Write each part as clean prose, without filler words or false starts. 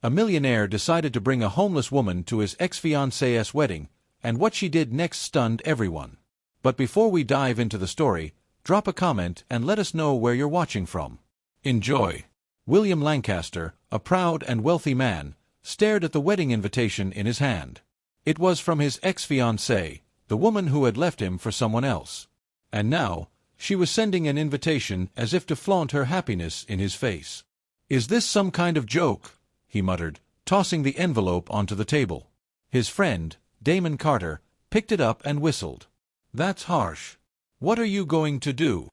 A millionaire decided to bring a homeless woman to his ex-fiancée's wedding, and what she did next stunned everyone. But before we dive into the story, drop a comment and let us know where you're watching from. Enjoy. William Lancaster, a proud and wealthy man, stared at the wedding invitation in his hand. It was from his ex-fiancée, the woman who had left him for someone else. And now, she was sending an invitation as if to flaunt her happiness in his face. "Is this some kind of joke?" he muttered, tossing the envelope onto the table. His friend, Damon Carter, picked it up and whistled. "That's harsh. What are you going to do?"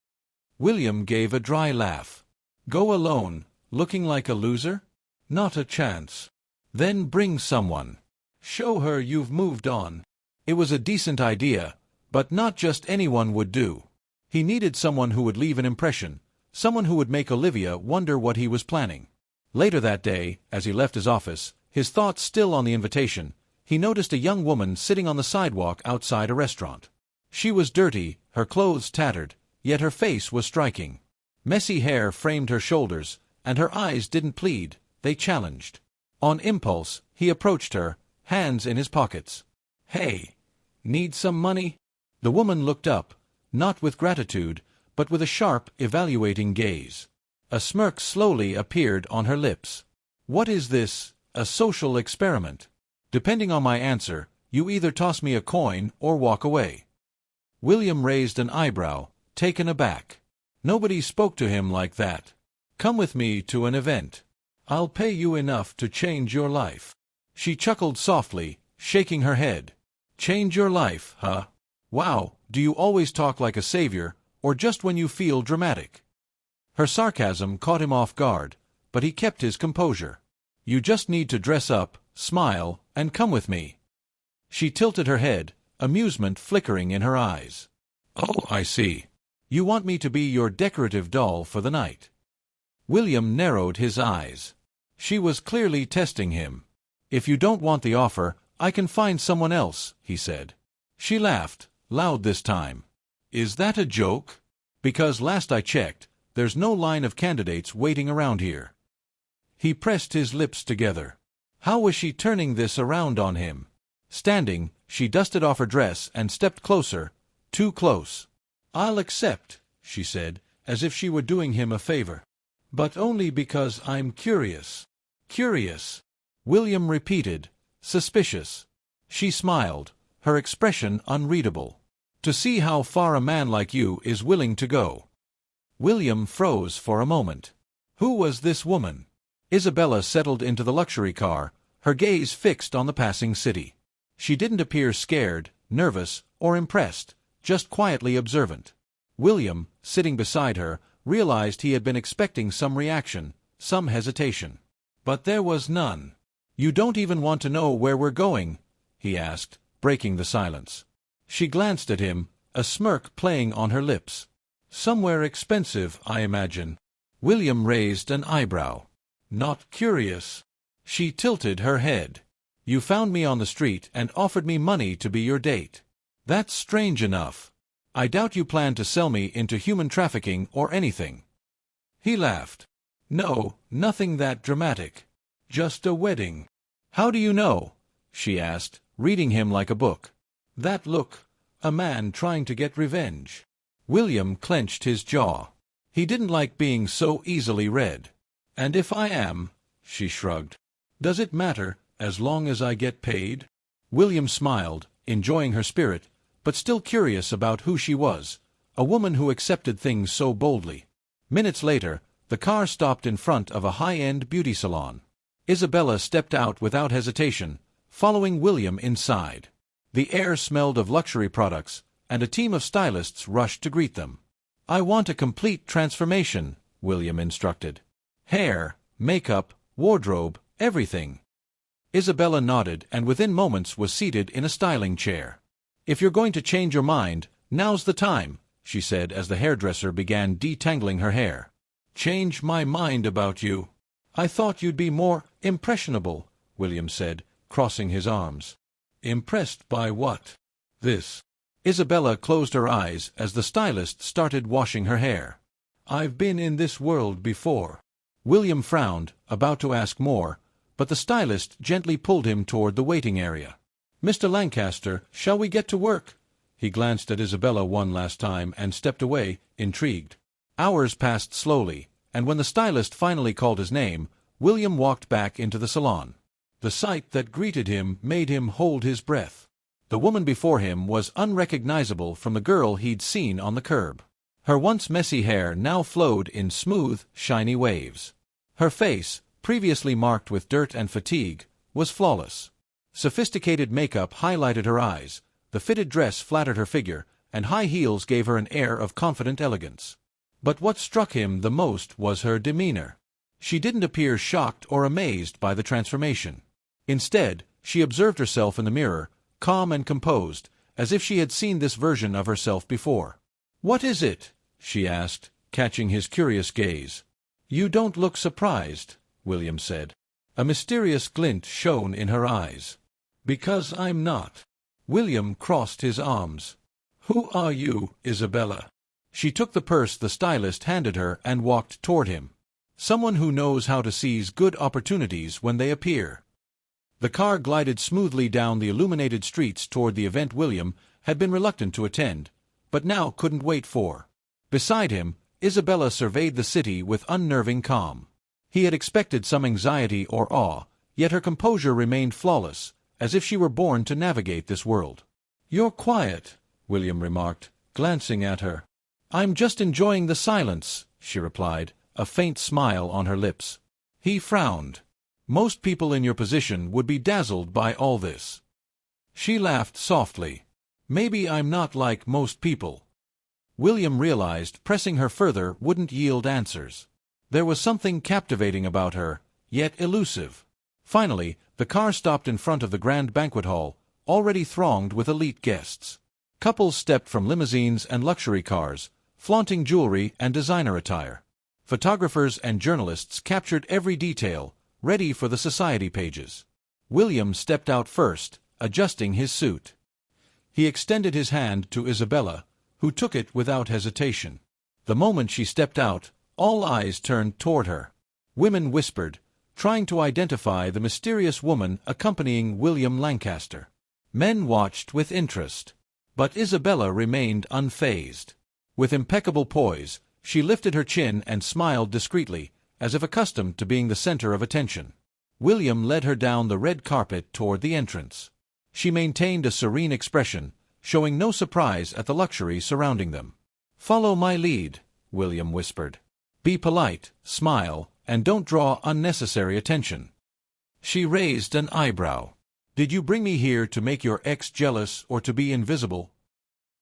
William gave a dry laugh. "Go alone, looking like a loser? Not a chance. Then bring someone. Show her you've moved on." It was a decent idea, but not just anyone would do. He needed someone who would leave an impression, someone who would make Olivia wonder what he was planning. Later that day, as he left his office, his thoughts still on the invitation, he noticed a young woman sitting on the sidewalk outside a restaurant. She was dirty, her clothes tattered, yet her face was striking. Messy hair framed her shoulders, and her eyes didn't plead, they challenged. On impulse, he approached her, hands in his pockets. "Hey, need some money?" The woman looked up, not with gratitude, but with a sharp, evaluating gaze. A smirk slowly appeared on her lips. "What is this, a social experiment? Depending on my answer, you either toss me a coin or walk away." William raised an eyebrow, taken aback. Nobody spoke to him like that. "Come with me to an event. I'll pay you enough to change your life." She chuckled softly, shaking her head. "Change your life, huh? Wow, do you always talk like a savior, or just when you feel dramatic?" Her sarcasm caught him off guard, but he kept his composure. "You just need to dress up, smile, and come with me." She tilted her head, amusement flickering in her eyes. "Oh, I see. You want me to be your decorative doll for the night." William narrowed his eyes. She was clearly testing him. "If you don't want the offer, I can find someone else," he said. She laughed, loud this time. "Is that a joke? Because last I checked, there's no line of candidates waiting around here." He pressed his lips together. How was she turning this around on him? Standing, she dusted off her dress and stepped closer, too close. "I'll accept," she said, as if she were doing him a favor. "But only because I'm curious." "Curious?" William repeated, suspicious. She smiled, her expression unreadable. "To see how far a man like you is willing to go." William froze for a moment. Who was this woman? Isabella settled into the luxury car, her gaze fixed on the passing city. She didn't appear scared, nervous, or impressed, just quietly observant. William, sitting beside her, realized he had been expecting some reaction, some hesitation. But there was none. "You don't even want to know where we're going?" he asked, breaking the silence. She glanced at him, a smirk playing on her lips. "Somewhere expensive, I imagine." William raised an eyebrow. "Not curious?" She tilted her head. "You found me on the street and offered me money to be your date. That's strange enough. I doubt you plan to sell me into human trafficking or anything." He laughed. "No, nothing that dramatic. Just a wedding." "How do you know?" she asked, reading him like a book. "That look, a man trying to get revenge." William clenched his jaw. He didn't like being so easily read. "And if I am?" she shrugged. "Does it matter, as long as I get paid?" William smiled, enjoying her spirit, but still curious about who she was, a woman who accepted things so boldly. Minutes later, the car stopped in front of a high-end beauty salon. Isabella stepped out without hesitation, following William inside. The air smelled of luxury products, and a team of stylists rushed to greet them. "I want a complete transformation," William instructed. "Hair, makeup, wardrobe, everything." Isabella nodded and within moments was seated in a styling chair. "If you're going to change your mind, now's the time," she said as the hairdresser began detangling her hair. "Change my mind about you? I thought you'd be more impressionable," William said, crossing his arms. "Impressed by what? This?" Isabella closed her eyes as the stylist started washing her hair. "I've been in this world before." William frowned, about to ask more, but the stylist gently pulled him toward the waiting area. "Mr. Lancaster, shall we get to work?" He glanced at Isabella one last time and stepped away, intrigued. Hours passed slowly, and when the stylist finally called his name, William walked back into the salon. The sight that greeted him made him hold his breath. The woman before him was unrecognizable from the girl he'd seen on the curb. Her once messy hair now flowed in smooth, shiny waves. Her face, previously marked with dirt and fatigue, was flawless. Sophisticated makeup highlighted her eyes, the fitted dress flattered her figure, and high heels gave her an air of confident elegance. But what struck him the most was her demeanor. She didn't appear shocked or amazed by the transformation. Instead, she observed herself in the mirror, calm and composed, as if she had seen this version of herself before. "What is it?" she asked, catching his curious gaze. "You don't look surprised," William said. A mysterious glint shone in her eyes. "Because I'm not." William crossed his arms. "Who are you, Isabella?" She took the purse the stylist handed her and walked toward him. "Someone who knows how to seize good opportunities when they appear." The car glided smoothly down the illuminated streets toward the event William had been reluctant to attend, but now couldn't wait for. Beside him, Isabella surveyed the city with unnerving calm. He had expected some anxiety or awe, yet her composure remained flawless, as if she were born to navigate this world. "You're quiet," William remarked, glancing at her. "I'm just enjoying the silence," she replied, a faint smile on her lips. He frowned. "Most people in your position would be dazzled by all this." She laughed softly. "Maybe I'm not like most people." William realized pressing her further wouldn't yield answers. There was something captivating about her, yet elusive. Finally, the car stopped in front of the grand banquet hall, already thronged with elite guests. Couples stepped from limousines and luxury cars, flaunting jewelry and designer attire. Photographers and journalists captured every detail, ready for the society pages. William stepped out first, adjusting his suit. He extended his hand to Isabella, who took it without hesitation. The moment she stepped out, all eyes turned toward her. Women whispered, trying to identify the mysterious woman accompanying William Lancaster. Men watched with interest. But Isabella remained unfazed. With impeccable poise, she lifted her chin and smiled discreetly, as if accustomed to being the center of attention. William led her down the red carpet toward the entrance. She maintained a serene expression, showing no surprise at the luxury surrounding them. "Follow my lead," William whispered. "Be polite, smile, and don't draw unnecessary attention." She raised an eyebrow. "Did you bring me here to make your ex jealous or to be invisible?"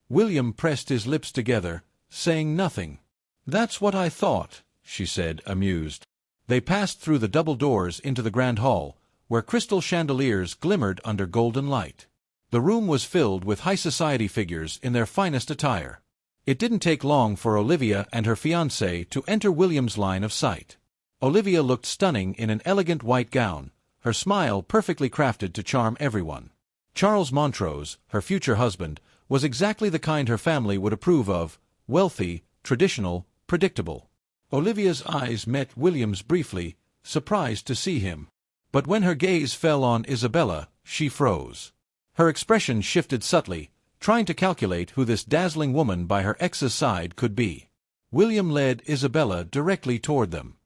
William pressed his lips together, saying nothing. "That's what I thought," she said, amused. They passed through the double doors into the grand hall, where crystal chandeliers glimmered under golden light. The room was filled with high society figures in their finest attire. It didn't take long for Olivia and her fiancé to enter William's line of sight. Olivia looked stunning in an elegant white gown, her smile perfectly crafted to charm everyone. Charles Montrose, her future husband, was exactly the kind her family would approve of: wealthy, traditional, predictable. Olivia's eyes met William's briefly, surprised to see him. But when her gaze fell on Isabella, she froze. Her expression shifted subtly, trying to calculate who this dazzling woman by her ex's side could be. William led Isabella directly toward them.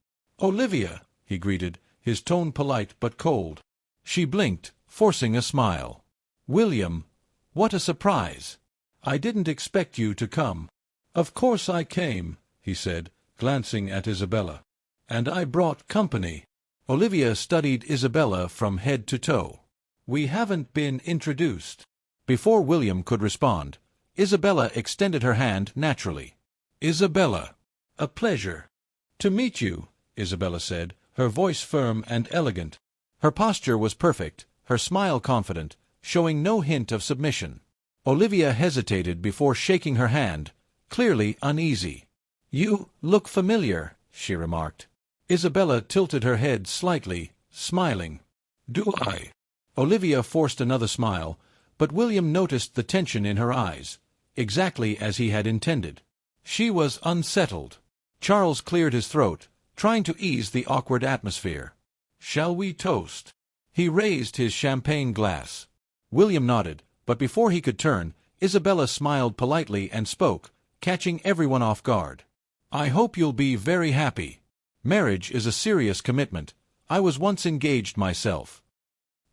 "Olivia," he greeted, his tone polite but cold. She blinked, forcing a smile. "William, what a surprise! I didn't expect you to come." "Of course I came," he said, glancing at Isabella. "And I brought company." Olivia studied Isabella from head to toe. "We haven't been introduced." Before William could respond, Isabella extended her hand naturally. "Isabella, a pleasure." "To meet you," Isabella said, her voice firm and elegant. Her posture was perfect, her smile confident, showing no hint of submission. Olivia hesitated before shaking her hand, clearly uneasy. "You look familiar," she remarked. Isabella tilted her head slightly, smiling. "Do I?" Olivia forced another smile, but William noticed the tension in her eyes, exactly as he had intended. She was unsettled. Charles cleared his throat, trying to ease the awkward atmosphere. Shall we toast? He raised his champagne glass. William nodded, but before he could turn, Isabella smiled politely and spoke, catching everyone off guard. I hope you'll be very happy. Marriage is a serious commitment. I was once engaged myself.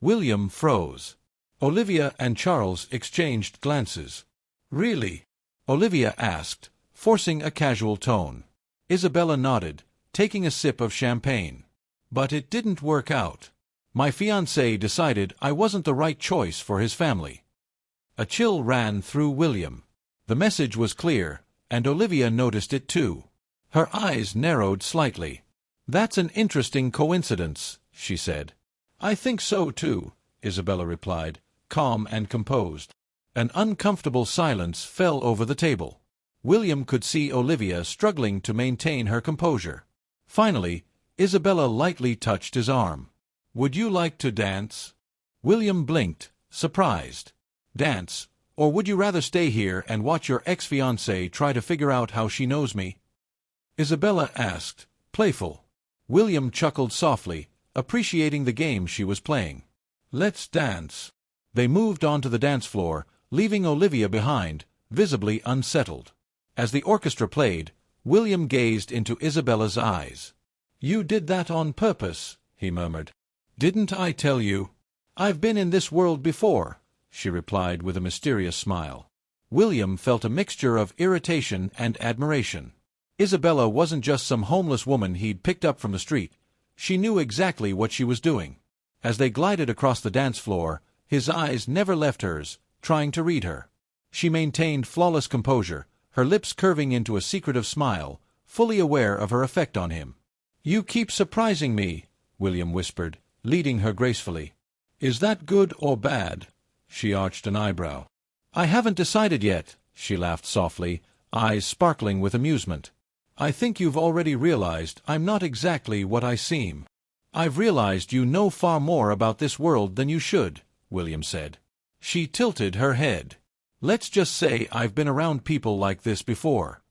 William froze. Olivia and Charles exchanged glances. Really? Olivia asked, forcing a casual tone. Isabella nodded, taking a sip of champagne. But it didn't work out. My fiancé decided I wasn't the right choice for his family. A chill ran through William. The message was clear, and Olivia noticed it too. Her eyes narrowed slightly. That's an interesting coincidence, she said. I think so too, Isabella replied, calm and composed. An uncomfortable silence fell over the table. William could see Olivia struggling to maintain her composure. Finally, Isabella lightly touched his arm. Would you like to dance? William blinked, surprised. Dance, or would you rather stay here and watch your ex-fiancée try to figure out how she knows me? Isabella asked, playful. William chuckled softly, appreciating the game she was playing. Let's dance. They moved onto the dance floor, leaving Olivia behind, visibly unsettled. As the orchestra played, William gazed into Isabella's eyes. You did that on purpose, he murmured. Didn't I tell you? I've been in this world before, she replied with a mysterious smile. William felt a mixture of irritation and admiration. Isabella wasn't just some homeless woman he'd picked up from the street. She knew exactly what she was doing. As they glided across the dance floor, his eyes never left hers, trying to read her. She maintained flawless composure, her lips curving into a secretive smile, fully aware of her effect on him. You keep surprising me, William whispered, leading her gracefully. Is that good or bad? She arched an eyebrow. I haven't decided yet, she laughed softly, eyes sparkling with amusement. I think you've already realized I'm not exactly what I seem. I've realized you know far more about this world than you should, William said. She tilted her head. Let's just say I've been around people like this before.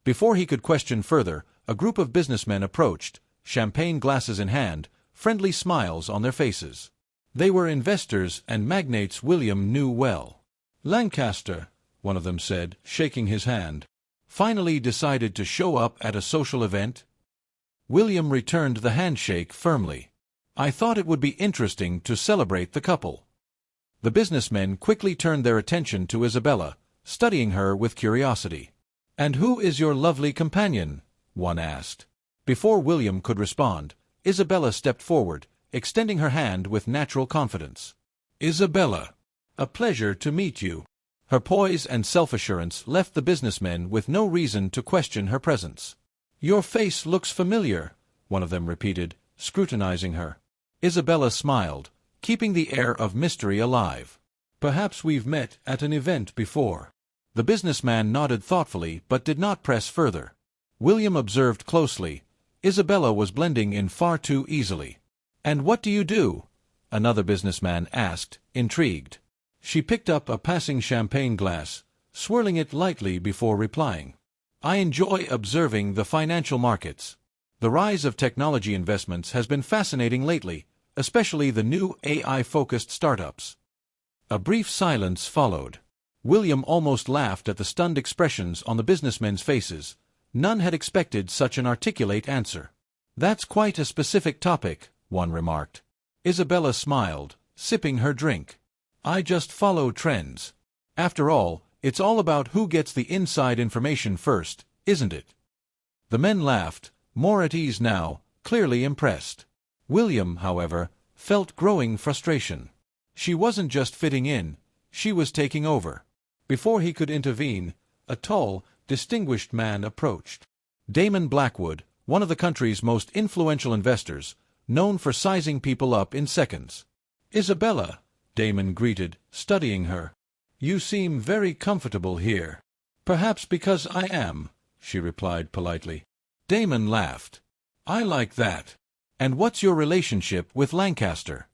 Before he could question further, a group of businessmen approached, champagne glasses in hand, friendly smiles on their faces. They were investors and magnates William knew well. Lancaster, one of them said, shaking his hand, finally decided to show up at a social event? William returned the handshake firmly. I thought it would be interesting to celebrate the couple. The businessmen quickly turned their attention to Isabella, studying her with curiosity. And who is your lovely companion? One asked. Before William could respond, Isabella stepped forward, extending her hand with natural confidence. Isabella, a pleasure to meet you. Her poise and self-assurance left the businessmen with no reason to question her presence. Your face looks familiar, one of them repeated, scrutinizing her. Isabella smiled, keeping the air of mystery alive. Perhaps we've met at an event before. The businessman nodded thoughtfully but did not press further. William observed closely. Isabella was blending in far too easily. And what do you do? Another businessman asked, intrigued. She picked up a passing champagne glass, swirling it lightly before replying. I enjoy observing the financial markets. The rise of technology investments has been fascinating lately, especially the new AI-focused startups. A brief silence followed. William almost laughed at the stunned expressions on the businessmen's faces. None had expected such an articulate answer. That's quite a specific topic, one remarked. Isabella smiled, sipping her drink. I just follow trends. After all, it's all about who gets the inside information first, isn't it? The men laughed, more at ease now, clearly impressed. William, however, felt growing frustration. She wasn't just fitting in, she was taking over. Before he could intervene, a tall, distinguished man approached. Damon Blackwood, one of the country's most influential investors, known for sizing people up in seconds. Isabella, Damon greeted, studying her. You seem very comfortable here. Perhaps because I am, she replied politely. Damon laughed. I like that. And what's your relationship with Lancaster?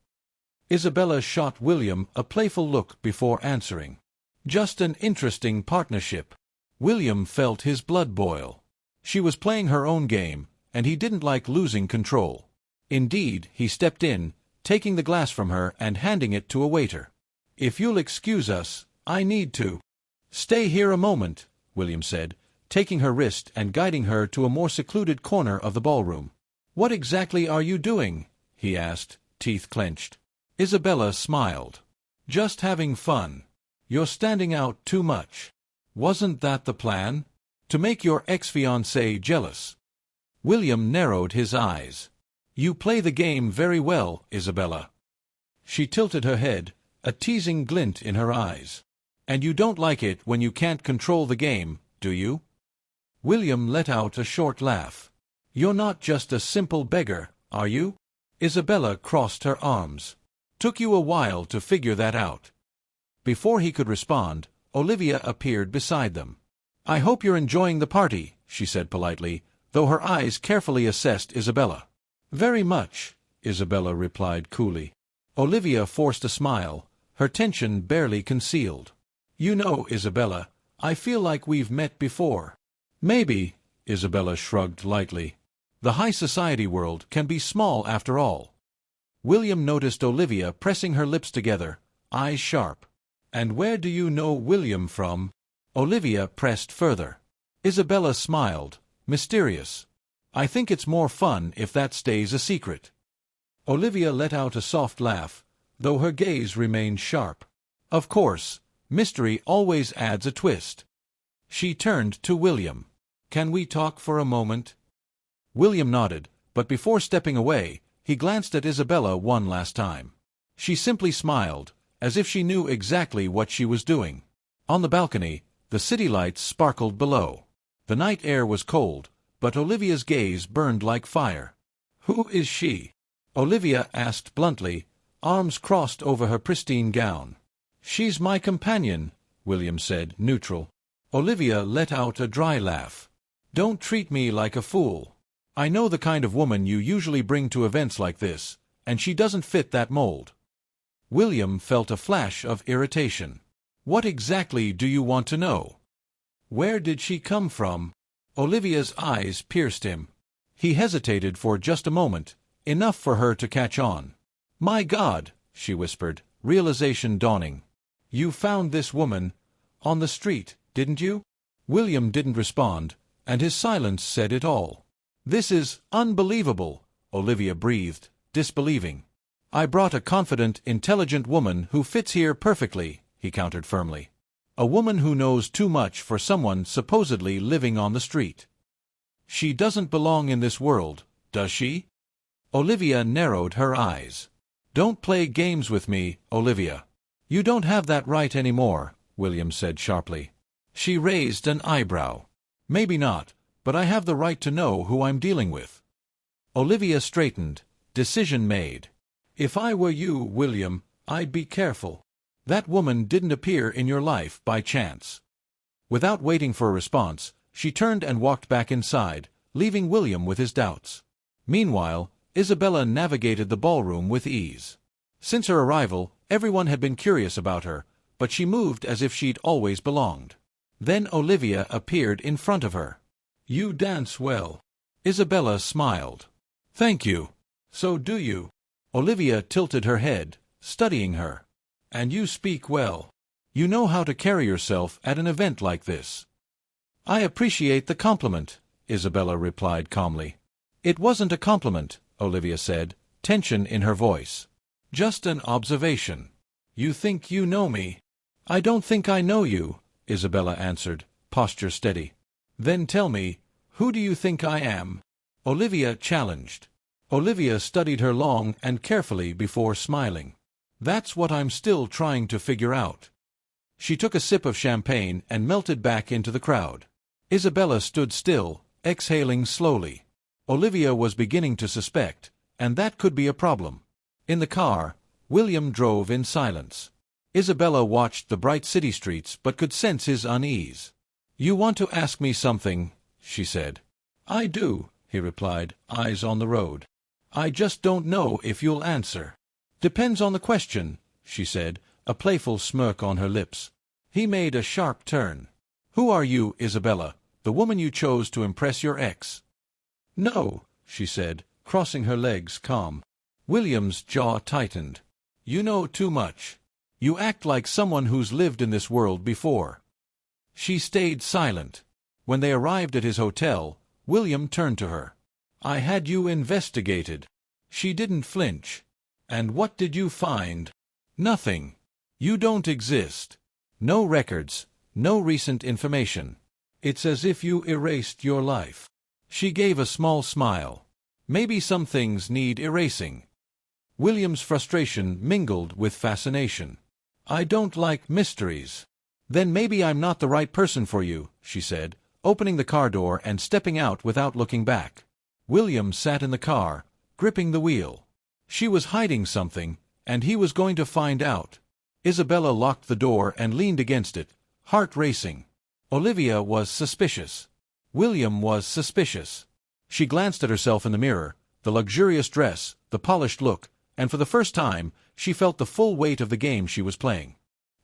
Isabella shot William a playful look before answering. Just an interesting partnership. William felt his blood boil. She was playing her own game, and he didn't like losing control. Indeed, he stepped in, taking the glass from her and handing it to a waiter. "If you'll excuse us, I need to." "Stay here a moment," William said, taking her wrist and guiding her to a more secluded corner of the ballroom. "What exactly are you doing?" he asked, teeth clenched. Isabella smiled. "Just having fun. You're standing out too much. Wasn't that the plan? To make your ex-fiancée jealous?" William narrowed his eyes. "You play the game very well, Isabella." She tilted her head, a teasing glint in her eyes. "And you don't like it when you can't control the game, do you?" William let out a short laugh. "You're not just a simple beggar, are you?" Isabella crossed her arms. "Took you a while to figure that out." Before he could respond, Olivia appeared beside them. "I hope you're enjoying the party," she said politely, though her eyes carefully assessed Isabella. "Very much," Isabella replied coolly. Olivia forced a smile, her tension barely concealed. "You know, Isabella, I feel like we've met before." "Maybe," Isabella shrugged lightly. "The high society world can be small after all." William noticed Olivia pressing her lips together, eyes sharp. "And where do you know William from?" Olivia pressed further. Isabella smiled, mysterious. "I think it's more fun if that stays a secret." Olivia let out a soft laugh, though her gaze remained sharp. "Of course, mystery always adds a twist." She turned to William. "Can we talk for a moment?" William nodded, but before stepping away, he glanced at Isabella one last time. She simply smiled, as if she knew exactly what she was doing. On the balcony, the city lights sparkled below. The night air was cold, but Olivia's gaze burned like fire. "Who is she?" Olivia asked bluntly, arms crossed over her pristine gown. "She's my companion," William said, neutral. Olivia let out a dry laugh. "Don't treat me like a fool. I know the kind of woman you usually bring to events like this, and she doesn't fit that mold." William felt a flash of irritation. "What exactly do you want to know? Where did she come from?" Olivia's eyes pierced him. He hesitated for just a moment, enough for her to catch on. "My God," she whispered, realization dawning. "You found this woman on the street, didn't you?" William didn't respond, and his silence said it all. "This is unbelievable," Olivia breathed, disbelieving. "I brought a confident, intelligent woman who fits here perfectly," he countered firmly. "A woman who knows too much for someone supposedly living on the street. She doesn't belong in this world, does she?" Olivia narrowed her eyes. "Don't play games with me, Olivia. You don't have that right anymore," William said sharply. She raised an eyebrow. "Maybe not, but I have the right to know who I'm dealing with." Olivia straightened, decision made. "If I were you, William, I'd be careful. That woman didn't appear in your life by chance." Without waiting for a response, she turned and walked back inside, leaving William with his doubts. Meanwhile, Isabella navigated the ballroom with ease. Since her arrival, everyone had been curious about her, but she moved as if she'd always belonged. Then Olivia appeared in front of her. "You dance well." Isabella smiled. "Thank you. So do you." Olivia tilted her head, studying her. "And you speak well. You know how to carry yourself at an event like this." "I appreciate the compliment," Isabella replied calmly. "It wasn't a compliment," Olivia said, tension in her voice. "Just an observation. You think you know me." "I don't think I know you," Isabella answered, posture steady. "Then tell me, who do you think I am?" Olivia challenged. Olivia studied her long and carefully before smiling. "That's what I'm still trying to figure out." She took a sip of champagne and melted back into the crowd. Isabella stood still, exhaling slowly. Olivia was beginning to suspect, and that could be a problem. In the car, William drove in silence. Isabella watched the bright city streets but could sense his unease. "You want to ask me something," she said. "I do," he replied, eyes on the road. "I just don't know if you'll answer." "Depends on the question," she said, a playful smirk on her lips. He made a sharp turn. "Who are you, Isabella, the woman you chose to impress your ex?" "No," she said, crossing her legs calm. William's jaw tightened. You know too much. You act like someone who's lived in this world before. She stayed silent. When they arrived at his hotel, William turned to her. I had you investigated. She didn't flinch. And what did you find? Nothing. You don't exist. No records, no recent information. It's as if you erased your life. She gave a small smile. Maybe some things need erasing. William's frustration mingled with fascination. I don't like mysteries. Then maybe I'm not the right person for you, she said, opening the car door and stepping out without looking back. William sat in the car, gripping the wheel. She was hiding something, and he was going to find out. Isabella locked the door and leaned against it, heart racing. Olivia was suspicious. William was suspicious. She glanced at herself in the mirror, the luxurious dress, the polished look, and for the first time, she felt the full weight of the game she was playing.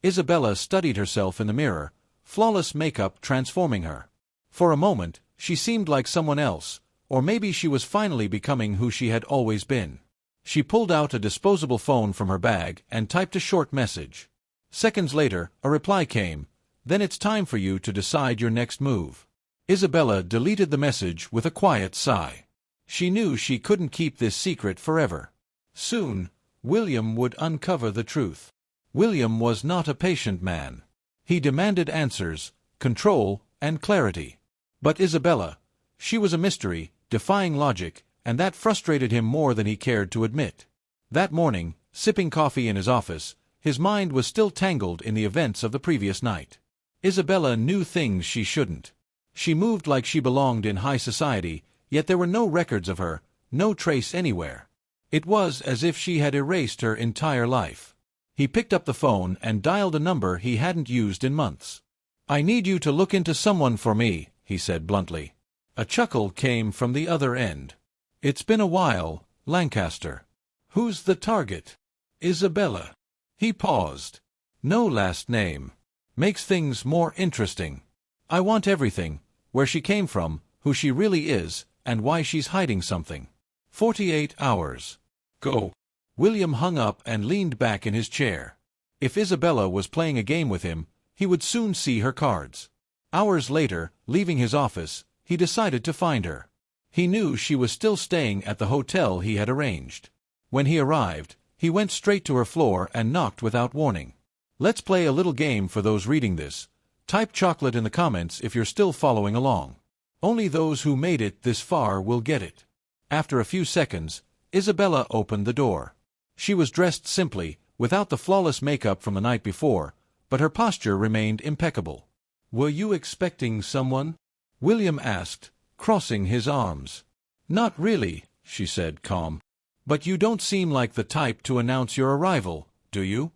Isabella studied herself in the mirror, flawless makeup transforming her. For a moment, she seemed like someone else, or maybe she was finally becoming who she had always been. She pulled out a disposable phone from her bag and typed a short message. Seconds later, a reply came. Then it's time for you to decide your next move. Isabella deleted the message with a quiet sigh. She knew she couldn't keep this secret forever. Soon, William would uncover the truth. William was not a patient man. He demanded answers, control, and clarity. But Isabella, she was a mystery, defying logic, and that frustrated him more than he cared to admit. That morning, sipping coffee in his office, his mind was still tangled in the events of the previous night. Isabella knew things she shouldn't. She moved like she belonged in high society, yet there were no records of her, no trace anywhere. It was as if she had erased her entire life. He picked up the phone and dialed a number he hadn't used in months. I need you to look into someone for me, he said bluntly. A chuckle came from the other end. It's been a while, Lancaster. Who's the target? Isabella. He paused. No last name. Makes things more interesting. I want everything, where she came from, who she really is, and why she's hiding something. 48 hours. Go. William hung up and leaned back in his chair. If Isabella was playing a game with him, he would soon see her cards. Hours later, leaving his office, he decided to find her. He knew she was still staying at the hotel he had arranged. When he arrived, he went straight to her floor and knocked without warning. Let's play a little game for those reading this. Type chocolate in the comments if you're still following along. Only those who made it this far will get it. After a few seconds, Isabella opened the door. She was dressed simply, without the flawless makeup from the night before, but her posture remained impeccable. Were you expecting someone? William asked, crossing his arms. Not really, she said, calm. But you don't seem like the type to announce your arrival, do you?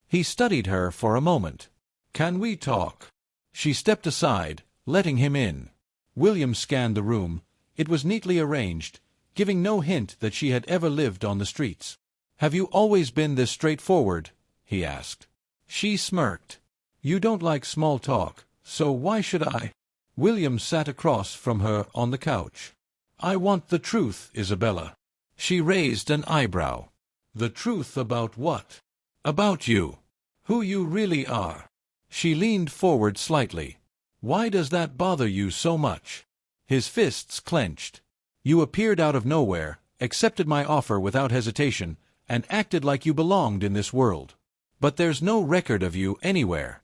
He studied her for a moment. Can we talk? She stepped aside, letting him in. William scanned the room. It was neatly arranged, giving no hint that she had ever lived on the streets. Have you always been this straightforward? He asked. She smirked. You don't like small talk, so why should I? William sat across from her on the couch. I want the truth, Isabella. She raised an eyebrow. The truth about what? About you. Who you really are. She leaned forward slightly. Why does that bother you so much? His fists clenched. You appeared out of nowhere, accepted my offer without hesitation, and acted like you belonged in this world. But there's no record of you anywhere.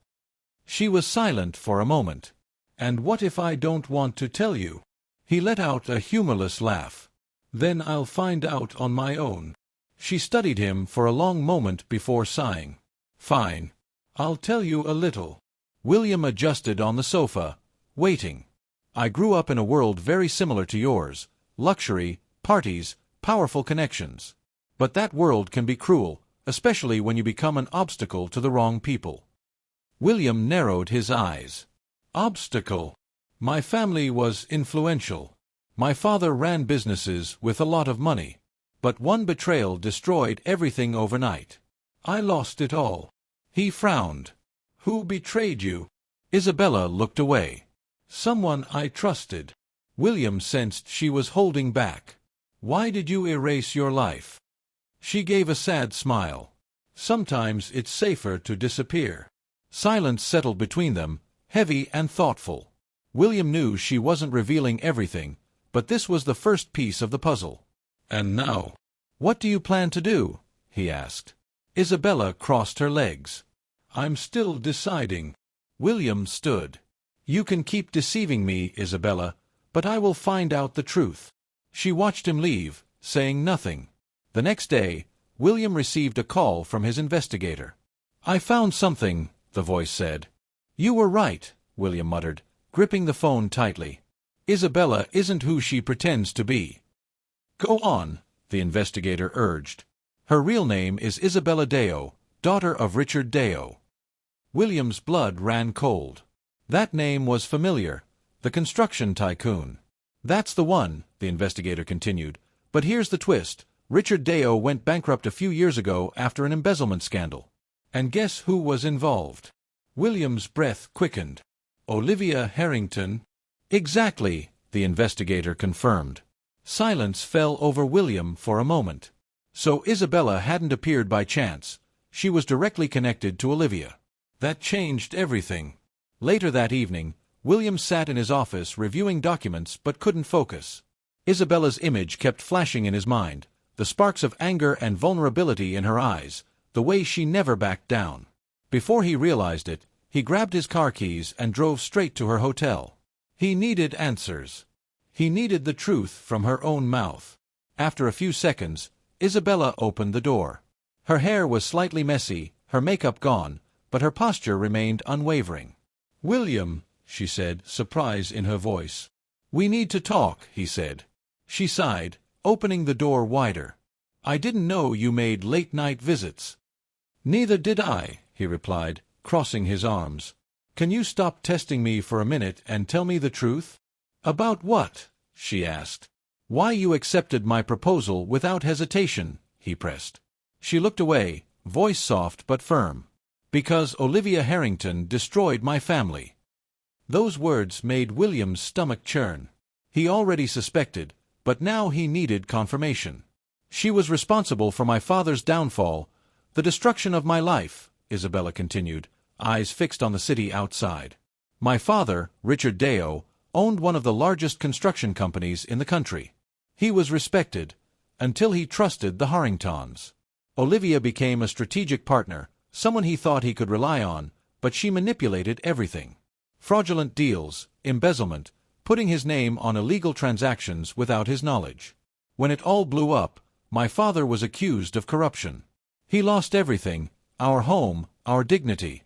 She was silent for a moment. And what if I don't want to tell you? He let out a humorless laugh. Then I'll find out on my own. She studied him for a long moment before sighing. Fine. I'll tell you a little. William adjusted on the sofa, waiting. I grew up in a world very similar to yours. Luxury, parties, powerful connections. But that world can be cruel, especially when you become an obstacle to the wrong people. William narrowed his eyes. Obstacle. My family was influential. My father ran businesses with a lot of money. But one betrayal destroyed everything overnight. I lost it all. He frowned. Who betrayed you? Isabella looked away. Someone I trusted. William sensed she was holding back. Why did you erase your life? She gave a sad smile. Sometimes it's safer to disappear. Silence settled between them, heavy and thoughtful. William knew she wasn't revealing everything, but this was the first piece of the puzzle. And now? What do you plan to do? He asked. Isabella crossed her legs. I'm still deciding. William stood. You can keep deceiving me, Isabella, but I will find out the truth. She watched him leave, saying nothing. The next day, William received a call from his investigator. I found something, the voice said. You were right, William muttered, gripping the phone tightly. Isabella isn't who she pretends to be. Go on, the investigator urged. Her real name is Isabella Deo, daughter of Richard Deo. William's blood ran cold. That name was familiar, the construction tycoon. That's the one, the investigator continued. But here's the twist. Richard Deo went bankrupt a few years ago after an embezzlement scandal. And guess who was involved? William's breath quickened. Olivia Harrington? Exactly, the investigator confirmed. Silence fell over William for a moment. So Isabella hadn't appeared by chance. She was directly connected to Olivia. That changed everything. Later that evening, William sat in his office reviewing documents but couldn't focus. Isabella's image kept flashing in his mind, the sparks of anger and vulnerability in her eyes, the way she never backed down. Before he realized it, he grabbed his car keys and drove straight to her hotel. He needed answers. He needed the truth from her own mouth. After a few seconds, Isabella opened the door. Her hair was slightly messy, her makeup gone, but her posture remained unwavering. William, she said, surprise in her voice. We need to talk, he said. She sighed, opening the door wider. I didn't know you made late-night visits. Neither did I, he replied, crossing his arms. Can you stop testing me for a minute and tell me the truth? About what? She asked. Why you accepted my proposal without hesitation, he pressed. She looked away, voice soft but firm. Because Olivia Harrington destroyed my family. Those words made William's stomach churn. He already suspected, but now he needed confirmation. She was responsible for my father's downfall, the destruction of my life, Isabella continued, eyes fixed on the city outside. My father, Richard Deo, owned one of the largest construction companies in the country. He was respected, until he trusted the Harringtons. Olivia became a strategic partner, someone he thought he could rely on, but she manipulated everything. Fraudulent deals, embezzlement, putting his name on illegal transactions without his knowledge. When it all blew up, my father was accused of corruption. He lost everything, our home, our dignity.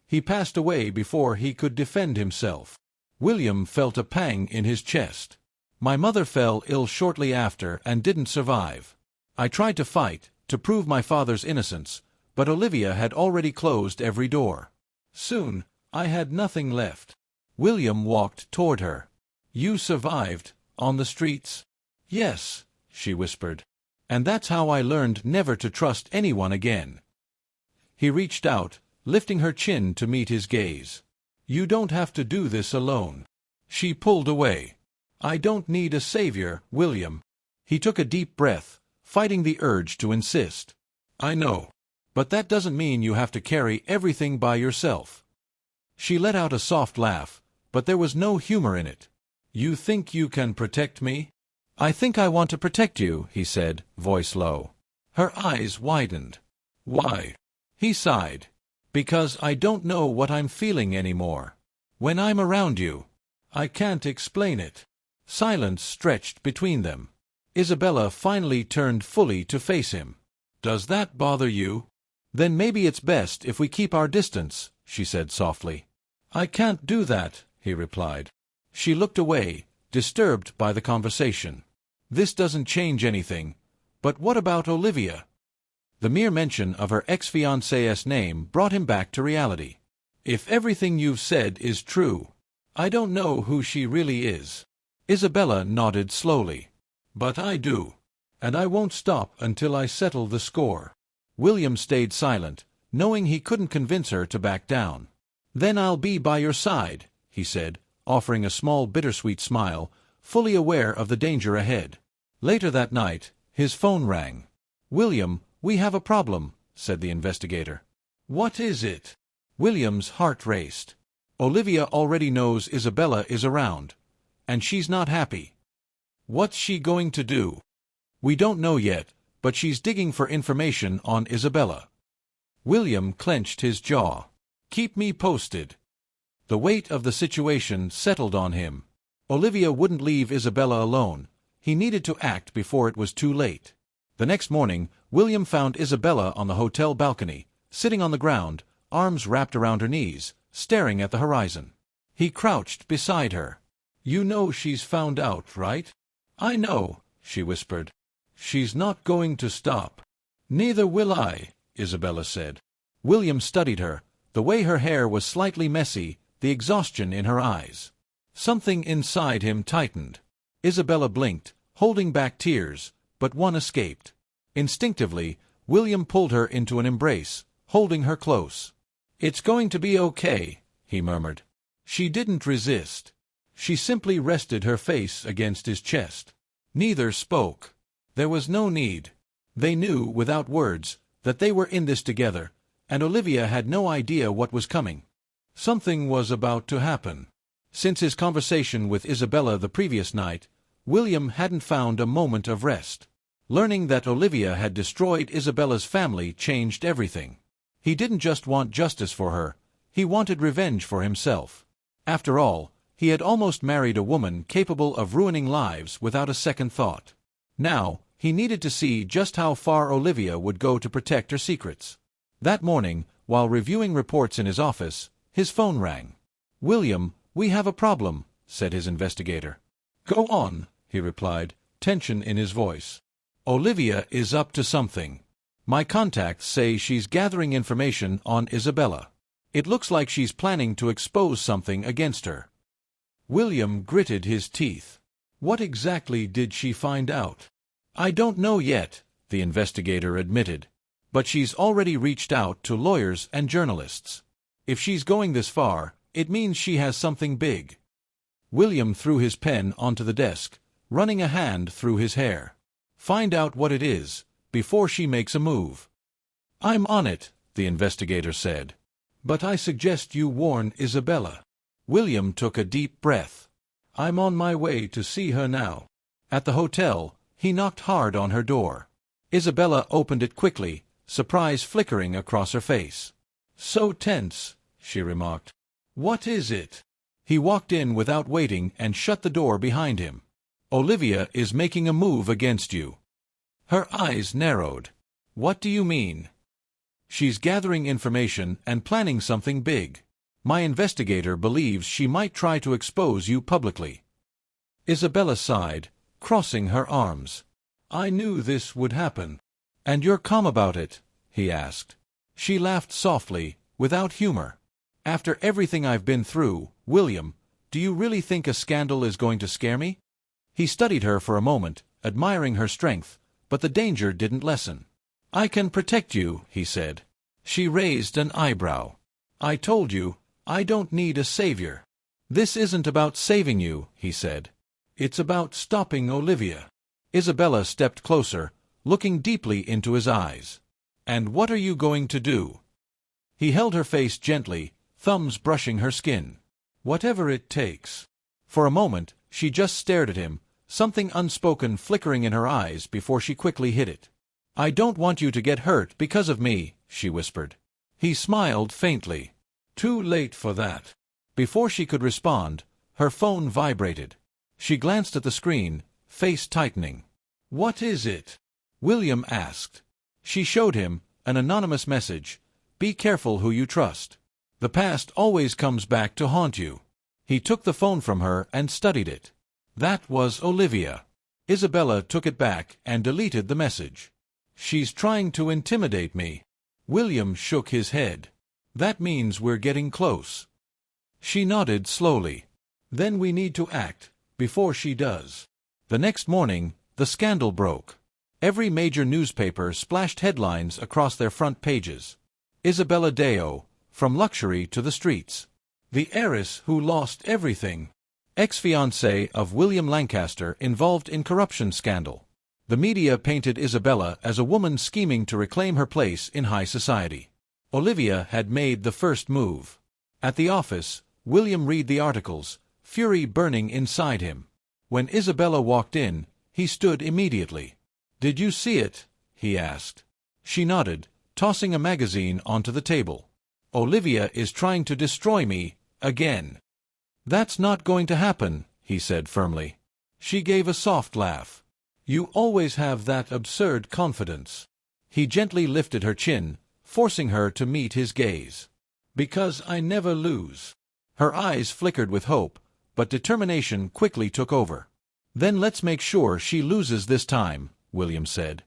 He passed away before he could defend himself. William felt a pang in his chest. My mother fell ill shortly after and didn't survive. I tried to fight, to prove my father's innocence, but Olivia had already closed every door. Soon, I had nothing left. William walked toward her. You survived, on the streets? Yes, she whispered. And that's how I learned never to trust anyone again. He reached out, lifting her chin to meet his gaze. You don't have to do this alone. She pulled away. I don't need a savior, William. He took a deep breath, fighting the urge to insist. I know. But that doesn't mean you have to carry everything by yourself. She let out a soft laugh, but there was no humor in it. You think you can protect me? I think I want to protect you, he said, voice low. Her eyes widened. Why? He sighed. Because I don't know what I'm feeling anymore. When I'm around you, I can't explain it. Silence stretched between them. Isabella finally turned fully to face him. Does that bother you? Then maybe it's best if we keep our distance, she said softly. I can't do that, he replied. She looked away, disturbed by the conversation. This doesn't change anything. But what about Olivia? The mere mention of her ex-fiancée's name brought him back to reality. If everything you've said is true, I don't know who she really is. Isabella nodded slowly. But I do. And I won't stop until I settle the score. William stayed silent, knowing he couldn't convince her to back down. Then I'll be by your side, he said, offering a small bittersweet smile, fully aware of the danger ahead. Later that night, his phone rang. "William, we have a problem," said the investigator. "What is it?" William's heart raced. Olivia already knows Isabella is around, and she's not happy. What's she going to do? We don't know yet, but she's digging for information on Isabella. William clenched his jaw. "Keep me posted." The weight of the situation settled on him. Olivia wouldn't leave Isabella alone. He needed to act before it was too late. The next morning, William found Isabella on the hotel balcony, sitting on the ground, arms wrapped around her knees, staring at the horizon. He crouched beside her. "You know she's found out, right?" "I know," she whispered. "She's not going to stop." "Neither will I," Isabella said. William studied her, the way her hair was slightly messy, the exhaustion in her eyes. Something inside him tightened. Isabella blinked, holding back tears, but one escaped. Instinctively, William pulled her into an embrace, holding her close. "It's going to be okay," he murmured. She didn't resist. She simply rested her face against his chest. Neither spoke. There was no need. They knew, without words, that they were in this together, and Olivia had no idea what was coming. Something was about to happen. Since his conversation with Isabella the previous night, William hadn't found a moment of rest. Learning that Olivia had destroyed Isabella's family changed everything. He didn't just want justice for her, he wanted revenge for himself. After all, he had almost married a woman capable of ruining lives without a second thought. Now, he needed to see just how far Olivia would go to protect her secrets. That morning, while reviewing reports in his office, his phone rang. "William, we have a problem," said his investigator. "Go on," he replied, tension in his voice. "Olivia is up to something. My contacts say she's gathering information on Isabella. It looks like she's planning to expose something against her." William gritted his teeth. "What exactly did she find out?" "I don't know yet," the investigator admitted. "But she's already reached out to lawyers and journalists. If she's going this far, it means she has something big." William threw his pen onto the desk, running a hand through his hair. "Find out what it is, before she makes a move." "I'm on it," the investigator said. "But I suggest you warn Isabella." William took a deep breath. "I'm on my way to see her now." At the hotel, he knocked hard on her door. Isabella opened it quickly, surprise flickering across her face. "So tense," she remarked. "What is it?" He walked in without waiting and shut the door behind him. "Olivia is making a move against you." Her eyes narrowed. "What do you mean?" "She's gathering information and planning something big. My investigator believes she might try to expose you publicly." Isabella sighed, crossing her arms. "I knew this would happen." "And you're calm about it?" he asked. She laughed softly, without humor. "After everything I've been through, William, do you really think a scandal is going to scare me?" He studied her for a moment, admiring her strength, but the danger didn't lessen. "I can protect you," he said. She raised an eyebrow. "I told you, I don't need a savior." "This isn't about saving you," he said. "It's about stopping Olivia." Isabella stepped closer, looking deeply into his eyes. "And what are you going to do?" He held her face gently, thumbs brushing her skin. "Whatever it takes." For a moment, she just stared at him, something unspoken flickering in her eyes before she quickly hid it. "I don't want you to get hurt because of me," she whispered. He smiled faintly. "Too late for that." Before she could respond, her phone vibrated. She glanced at the screen, face tightening. "What is it?" William asked. She showed him an anonymous message. "Be careful who you trust. The past always comes back to haunt you." He took the phone from her and studied it. That was Olivia. Isabella took it back and deleted the message. "She's trying to intimidate me." William shook his head. "That means we're getting close." She nodded slowly. "Then we need to act, before she does." The next morning, the scandal broke. Every major newspaper splashed headlines across their front pages. Isabella Deo, from luxury to the streets. The heiress who lost everything. Ex-fiancée of William Lancaster involved in corruption scandal. The media painted Isabella as a woman scheming to reclaim her place in high society. Olivia had made the first move. At the office, William read the articles, fury burning inside him. When Isabella walked in, he stood immediately. "Did you see it?" he asked. She nodded, tossing a magazine onto the table. "Olivia is trying to destroy me, again." "That's not going to happen," he said firmly. She gave a soft laugh. "You always have that absurd confidence." He gently lifted her chin, forcing her to meet his gaze. "Because I never lose." Her eyes flickered with hope, but determination quickly took over. "Then let's make sure she loses this time," William said.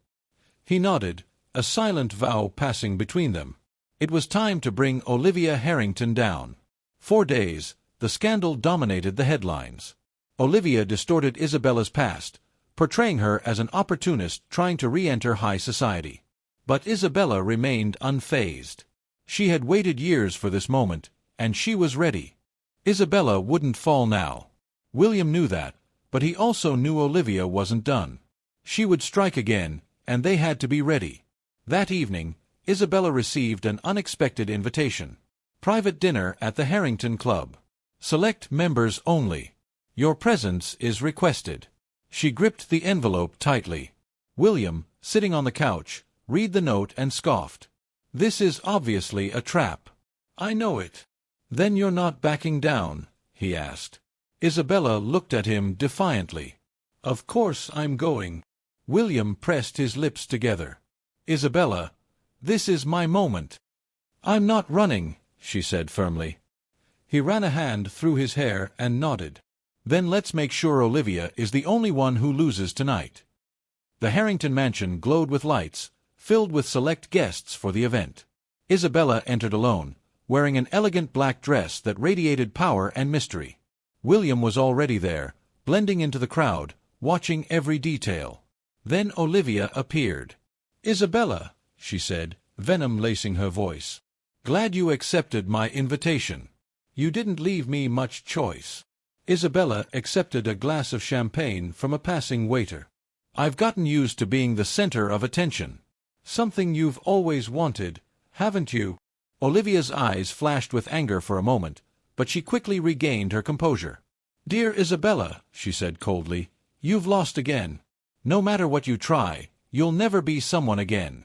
He nodded, a silent vow passing between them. It was time to bring Olivia Harrington down. For days, the scandal dominated the headlines. Olivia distorted Isabella's past, portraying her as an opportunist trying to re-enter high society. But Isabella remained unfazed. She had waited years for this moment, and she was ready. Isabella wouldn't fall now. William knew that, but he also knew Olivia wasn't done. She would strike again, and they had to be ready. That evening, Isabella received an unexpected invitation. Private dinner at the Harrington Club. Select members only. Your presence is requested. She gripped the envelope tightly. William, sitting on the couch, read the note and scoffed. "This is obviously a trap." "I know it." "Then you're not backing down?" he asked. Isabella looked at him defiantly. "Of course I'm going." William pressed his lips together. "Isabella, this is my moment." "I'm not running," she said firmly. He ran a hand through his hair and nodded. "Then let's make sure Olivia is the only one who loses tonight." The Harrington mansion glowed with lights, filled with select guests for the event. Isabella entered alone, wearing an elegant black dress that radiated power and mystery. William was already there, blending into the crowd, watching every detail. Then Olivia appeared. "Isabella," she said, venom lacing her voice. "Glad you accepted my invitation. You didn't leave me much choice." Isabella accepted a glass of champagne from a passing waiter. "I've gotten used to being the center of attention. Something you've always wanted, haven't you?" Olivia's eyes flashed with anger for a moment, but she quickly regained her composure. "Dear Isabella," she said coldly, "you've lost again. No matter what you try, you'll never be someone again."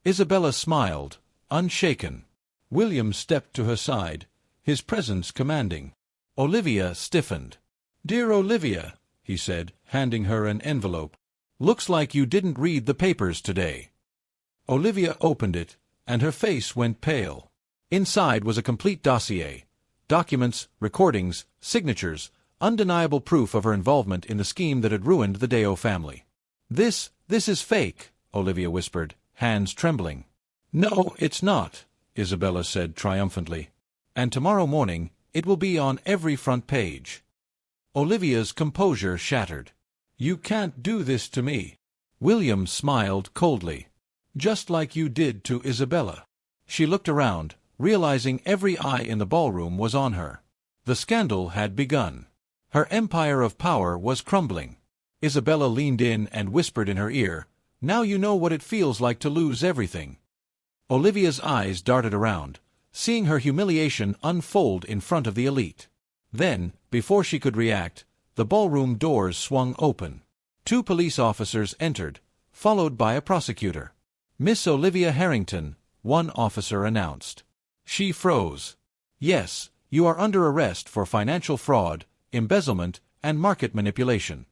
Isabella smiled, unshaken. William stepped to her side, his presence commanding. Olivia stiffened. "Dear Olivia," he said, handing her an envelope, "looks like you didn't read the papers today." Olivia opened it, and her face went pale. Inside was a complete dossier. Documents, recordings, signatures, undeniable proof of her involvement in the scheme that had ruined the Deo family. This is fake," Olivia whispered, hands trembling. "No, it's not," Isabella said triumphantly. "And tomorrow morning, it will be on every front page." Olivia's composure shattered. "You can't do this to me." William smiled coldly. "Just like you did to Isabella." She looked around, realizing every eye in the ballroom was on her. The scandal had begun. Her empire of power was crumbling. Isabella leaned in and whispered in her ear, "Now you know what it feels like to lose everything." Olivia's eyes darted around, seeing her humiliation unfold in front of the elite. Then, before she could react, the ballroom doors swung open. 2 police officers entered, followed by a prosecutor. "Miss Olivia Harrington," one officer announced. She froze. "Yes, you are under arrest for financial fraud, embezzlement, and market manipulation."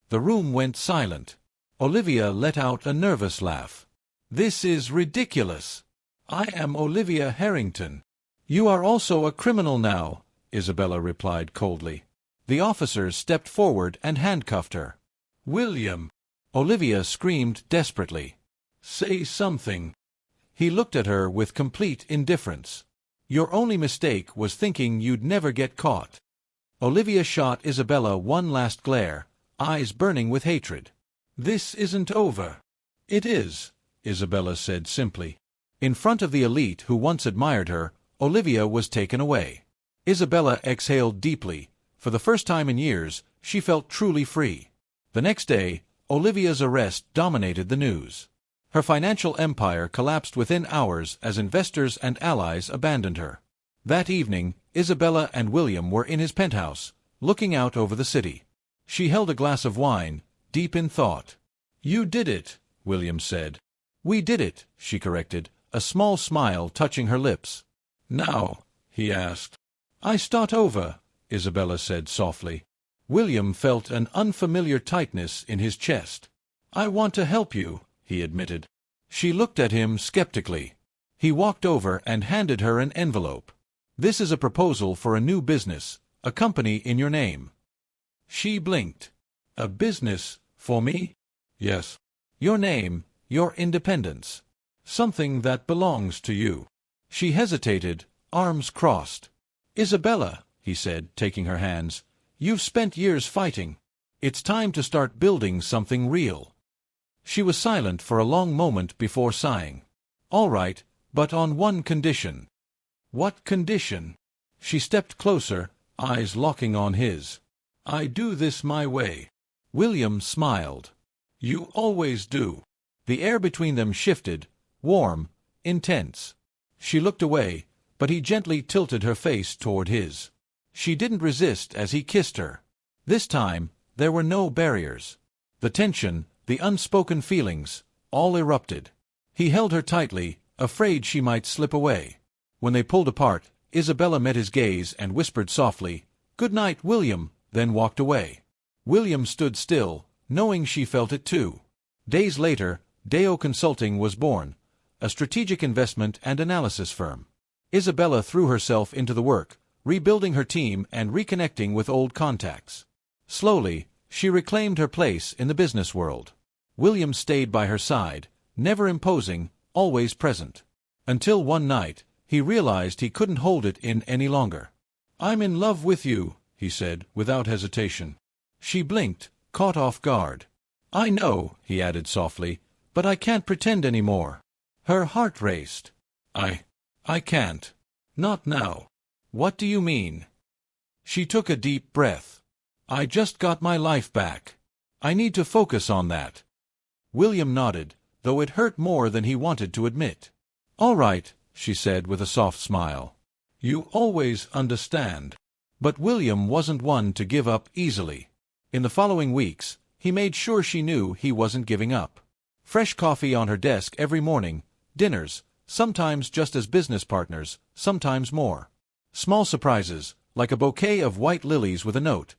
The room went silent. Olivia let out a nervous laugh. "This is ridiculous. I am Olivia Harrington." "You are also a criminal now," Isabella replied coldly. The officers stepped forward and handcuffed her. "William!" Olivia screamed desperately. "Say something." He looked at her with complete indifference. "Your only mistake was thinking you'd never get caught." Olivia shot Isabella one last glare, eyes burning with hatred. "This isn't over." "It is," Isabella said simply. In front of the elite who once admired her, Olivia was taken away. Isabella exhaled deeply. For the first time in years, she felt truly free. The next day, Olivia's arrest dominated the news. Her financial empire collapsed within hours as investors and allies abandoned her. That evening, Isabella and William were in his penthouse, looking out over the city. She held a glass of wine, deep in thought. "You did it," William said. "We did it," she corrected, a small smile touching her lips. "Now?" he asked. "I start over," Isabella said softly. William felt an unfamiliar tightness in his chest. "I want to help you," he admitted. She looked at him skeptically. He walked over and handed her an envelope. "This is a proposal for a new business, a company in your name." She blinked. "A business? For me?" "Yes." "Your name, your independence. Something that belongs to you." She hesitated, arms crossed. "Isabella," he said, taking her hands, "you've spent years fighting. It's time to start building something real." She was silent for a long moment before sighing. "All right, but on one condition." "What condition?" She stepped closer, eyes locking on his. "I do this my way." William smiled. "You always do." The air between them shifted, warm, intense. She looked away, but he gently tilted her face toward his. She didn't resist as he kissed her. This time, there were no barriers. The tension, the unspoken feelings, all erupted. He held her tightly, afraid she might slip away. When they pulled apart, Isabella met his gaze and whispered softly, "Good night, William," then walked away. William stood still, knowing she felt it too. Days later, Deo Consulting was born, a strategic investment and analysis firm. Isabella threw herself into the work, rebuilding her team and reconnecting with old contacts. Slowly, she reclaimed her place in the business world. William stayed by her side, never imposing, always present. Until one night, he realized he couldn't hold it in any longer. "I'm in love with you," he said, without hesitation. She blinked, caught off guard. "I know," he added softly, "but I can't pretend any more." Her heart raced. I can't. Not now." "What do you mean?" She took a deep breath. "I just got my life back. I need to focus on that." William nodded, though it hurt more than he wanted to admit. "All right," she said with a soft smile. "You always understand." But William wasn't one to give up easily. In the following weeks, he made sure she knew he wasn't giving up. Fresh coffee on her desk every morning, dinners, sometimes just as business partners, sometimes more. Small surprises, like a bouquet of white lilies with a note.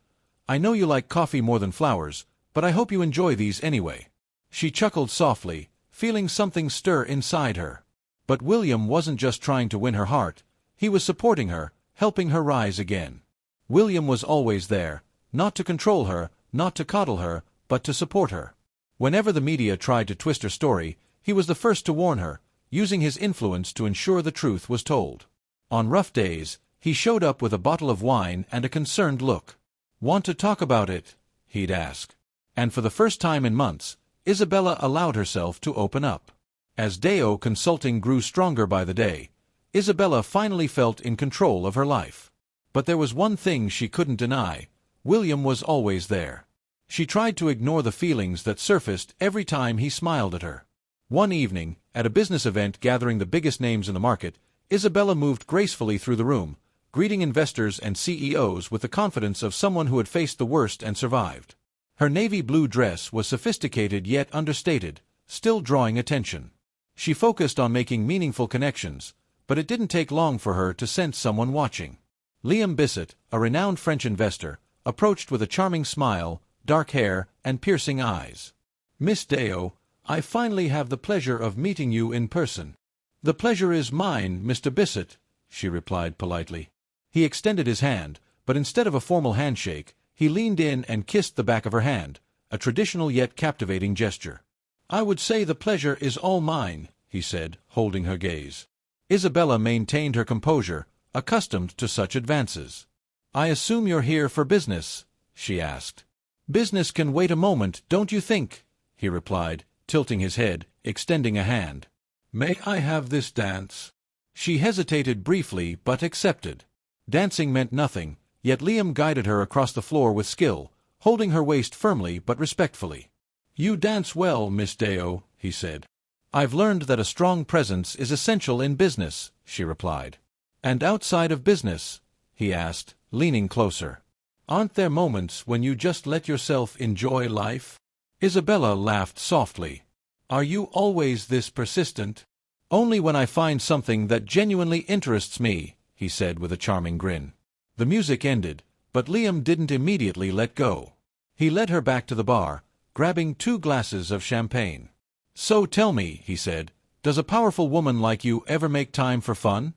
"I know you like coffee more than flowers, but I hope you enjoy these anyway." She chuckled softly, feeling something stir inside her. But William wasn't just trying to win her heart, he was supporting her, helping her rise again. William was always there, not to control her, not to coddle her, but to support her. Whenever the media tried to twist her story, he was the first to warn her, using his influence to ensure the truth was told. On rough days, he showed up with a bottle of wine and a concerned look. "Want to talk about it?" he'd ask. And for the first time in months, Isabella allowed herself to open up. As Deo Consulting grew stronger by the day, Isabella finally felt in control of her life. But there was one thing she couldn't deny: William was always there. She tried to ignore the feelings that surfaced every time he smiled at her. One evening, at a business event gathering the biggest names in the market, Isabella moved gracefully through the room, greeting investors and CEOs with the confidence of someone who had faced the worst and survived. Her navy blue dress was sophisticated yet understated, still drawing attention. She focused on making meaningful connections, but it didn't take long for her to sense someone watching. Liam Bissett, a renowned French investor, approached with a charming smile, dark hair, and piercing eyes. "Miss Deo, I finally have the pleasure of meeting you in person." "The pleasure is mine, Mr. Bissett," she replied politely. He extended his hand, but instead of a formal handshake, he leaned in and kissed the back of her hand, a traditional yet captivating gesture. "I would say the pleasure is all mine," he said, holding her gaze. Isabella maintained her composure, accustomed to such advances. "I assume you're here for business?" she asked. "Business can wait a moment, don't you think?" he replied, tilting his head, extending a hand. "May I have this dance?" She hesitated briefly but accepted. Dancing meant nothing, yet Liam guided her across the floor with skill, holding her waist firmly but respectfully. "You dance well, Miss Deo," he said. "I've learned that a strong presence is essential in business," she replied. "And outside of business?" he asked, leaning closer. "Aren't there moments when you just let yourself enjoy life?" Isabella laughed softly. "Are you always this persistent?" "Only when I find something that genuinely interests me," he said with a charming grin. The music ended, but Liam didn't immediately let go. He led her back to the bar, grabbing 2 glasses of champagne. "So tell me," he said, "does a powerful woman like you ever make time for fun?"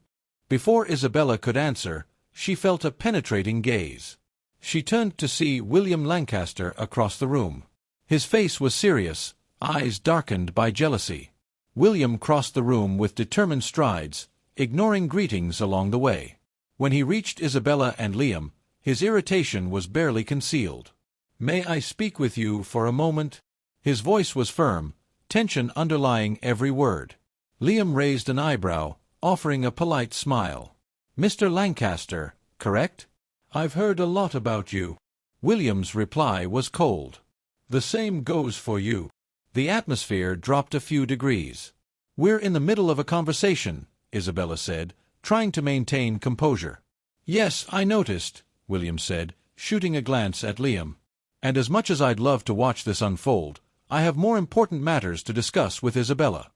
Before Isabella could answer, she felt a penetrating gaze. She turned to see William Lancaster across the room. His face was serious, eyes darkened by jealousy. William crossed the room with determined strides, ignoring greetings along the way. When he reached Isabella and Liam, his irritation was barely concealed. "May I speak with you for a moment?" His voice was firm, tension underlying every word. Liam raised an eyebrow, offering a polite smile. "Mr. Lancaster, correct? I've heard a lot about you." William's reply was cold. "The same goes for you." The atmosphere dropped a few degrees. "We're in the middle of a conversation," Isabella said, trying to maintain composure. "Yes, I noticed," William said, shooting a glance at Liam. "And as much as I'd love to watch this unfold, I have more important matters to discuss with Isabella."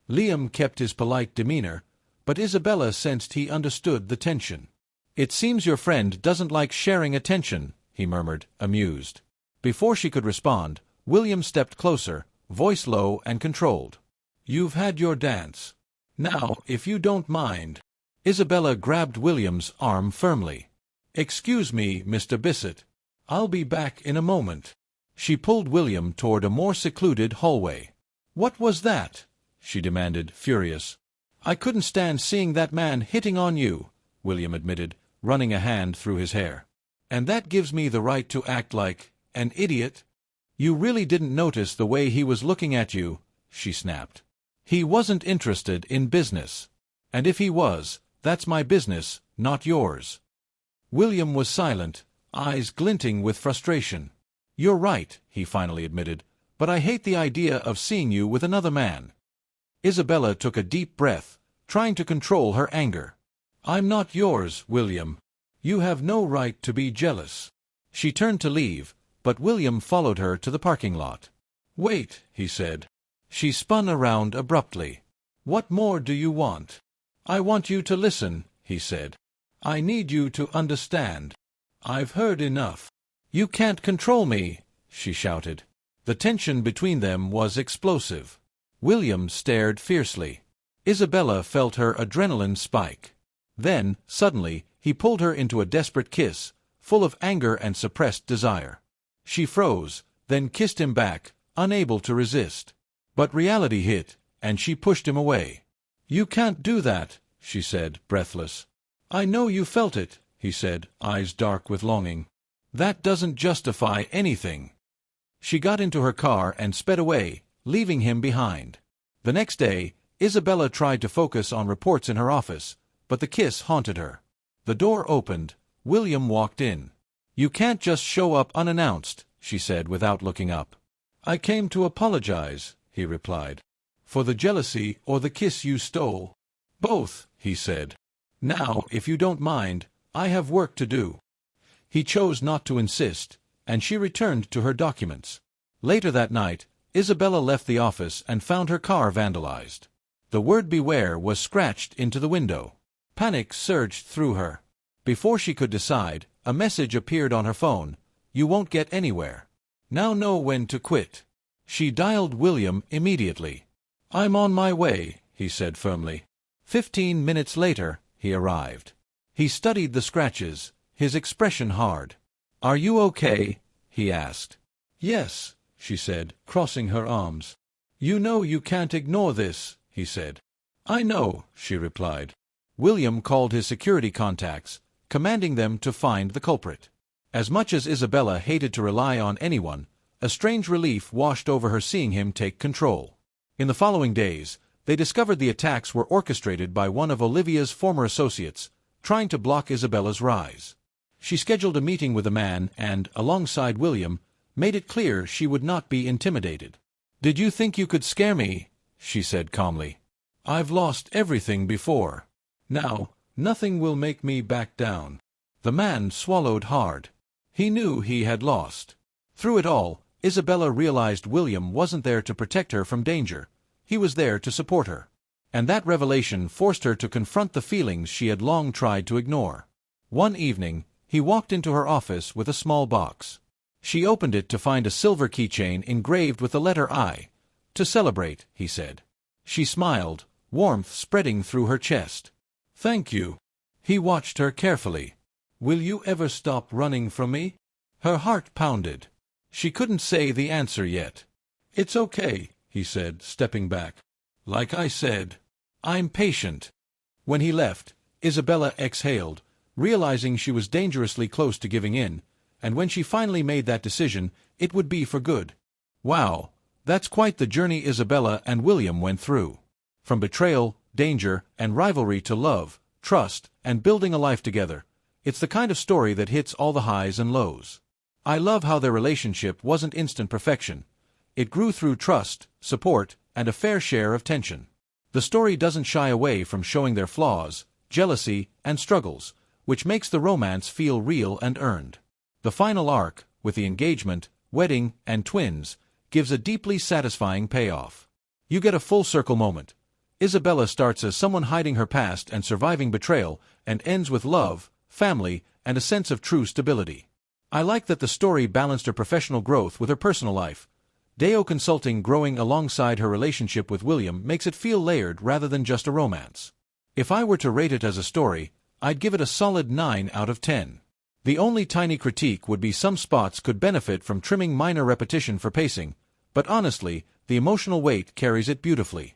Liam kept his polite demeanor, but Isabella sensed he understood the tension. "It seems your friend doesn't like sharing attention," he murmured, amused. Before she could respond, William stepped closer, voice low and controlled. "You've had your dance. Now, if you don't mind." Isabella grabbed William's arm firmly. "Excuse me, Mr. Bissett. I'll be back in a moment." She pulled William toward a more secluded hallway. "What was that?" she demanded, furious. "I couldn't stand seeing that man hitting on you," William admitted, running a hand through his hair. "And that gives me the right to act like an idiot?" "You really didn't notice the way he was looking at you," she snapped. "He wasn't interested in business. And if he was, that's my business, not yours." William was silent, eyes glinting with frustration. "You're right," he finally admitted, "but I hate the idea of seeing you with another man." Isabella took a deep breath, trying to control her anger. "I'm not yours, William. You have no right to be jealous." She turned to leave, but William followed her to the parking lot. "Wait," he said. She spun around abruptly. "What more do you want?" "I want you to listen," he said. "I need you to understand. I've heard enough." "You can't control me," she shouted. The tension between them was explosive. William stared fiercely. Isabella felt her adrenaline spike. Then, suddenly, he pulled her into a desperate kiss, full of anger and suppressed desire. She froze, then kissed him back, unable to resist. But reality hit, and she pushed him away. "You can't do that," she said, breathless. "I know you felt it," he said, eyes dark with longing. "That doesn't justify anything." She got into her car and sped away, leaving him behind. The next day, Isabella tried to focus on reports in her office, but the kiss haunted her. The door opened. William walked in. "You can't just show up unannounced," she said without looking up. "I came to apologize," he replied. "For the jealousy or the kiss you stole?" "Both," he said. "Now, if you don't mind, I have work to do." He chose not to insist, and she returned to her documents. Later that night, Isabella left the office and found her car vandalized. The word "Beware" was scratched into the window. Panic surged through her. Before she could decide, a message appeared on her phone. "You won't get anywhere. Now know when to quit." She dialed William immediately. "I'm on my way," he said firmly. 15 minutes later, he arrived. He studied the scratches, his expression hard. "Are you okay?" he asked. "Yes," she said, crossing her arms. "You know you can't ignore this," he said. "I know," she replied. William called his security contacts, commanding them to find the culprit. As much as Isabella hated to rely on anyone, a strange relief washed over her seeing him take control. In the following days, they discovered the attacks were orchestrated by one of Olivia's former associates, trying to block Isabella's rise. She scheduled a meeting with the man and, alongside William, made it clear she would not be intimidated. "Did you think you could scare me?" she said calmly. "I've lost everything before. Now, nothing will make me back down." The man swallowed hard. He knew he had lost. Through it all, Isabella realized William wasn't there to protect her from danger. He was there to support her. And that revelation forced her to confront the feelings she had long tried to ignore. One evening, he walked into her office with a small box. She opened it to find a silver keychain engraved with the letter I. "To celebrate," he said. She smiled, warmth spreading through her chest. "Thank you." He watched her carefully. "Will you ever stop running from me?" Her heart pounded. She couldn't say the answer yet. "It's okay," he said, stepping back. "Like I said, I'm patient." When he left, Isabella exhaled, realizing she was dangerously close to giving in, and when she finally made that decision, it would be for good. Wow, that's quite the journey Isabella and William went through. From betrayal, danger, and rivalry to love, trust, and building a life together. It's the kind of story that hits all the highs and lows. I love how their relationship wasn't instant perfection. It grew through trust, support, and a fair share of tension. The story doesn't shy away from showing their flaws, jealousy, and struggles, which makes the romance feel real and earned. The final arc, with the engagement, wedding, and twins, gives a deeply satisfying payoff. You get a full-circle moment. Isabella starts as someone hiding her past and surviving betrayal, and ends with love, family, and a sense of true stability. I like that the story balanced her professional growth with her personal life. Deo Consulting growing alongside her relationship with William makes it feel layered rather than just a romance. If I were to rate it as a story, I'd give it a solid 9 out of 10. The only tiny critique would be some spots could benefit from trimming minor repetition for pacing, but honestly, the emotional weight carries it beautifully.